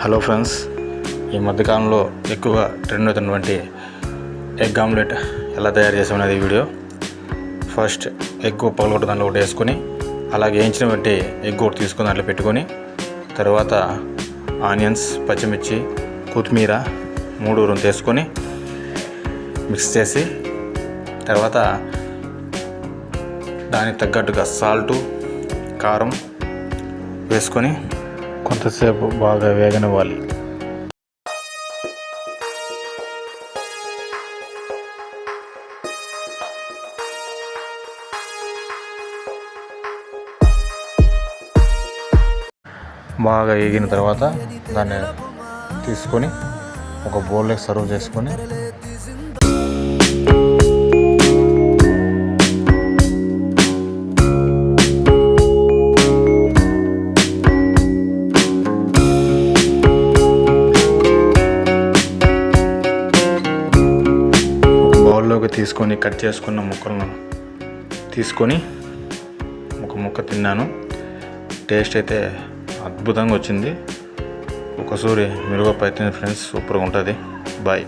Hello friends, ఈ మధ్యకాలంలో ఎక్కువగా ట్రెండ్ అవుతున్నటువంటి ఎగ్ ఆమ్లెట్ ఎలా తయారు చేసామనేది వీడియో. ఫస్ట్ ఎగ్ పగలగొట్టు దాంట్లో ఒకటి వేసుకొని, అలాగే వేయించినటువంటి ఎగ్ ఒకటి తీసుకొని దాంట్లో పెట్టుకొని, తర్వాత ఆనియన్స్, పచ్చిమిర్చి, కొత్తిమీర 3 తీసుకొని మిక్స్ చేసి, తర్వాత దానికి తగ్గట్టుగా సాల్టు, కారం వేసుకొని కొంతసేపు బాగా వేగనివ్వాలి. బాగా వేగిన తర్వాత దాన్ని తీసుకొని ఒక బౌల్లోకి సర్వ్ చేసుకొని తీసుకొని కట్ చేసుకున్న ముక్కలను తీసుకొని ఒక ముక్క తిన్నాను. టేస్ట్ అయితే అద్భుతంగా వచ్చింది. ఒకసారి మీరు ప్రయత్నించండి ఫ్రెండ్స్, సూపర్గా ఉంటుంది. బాయ్.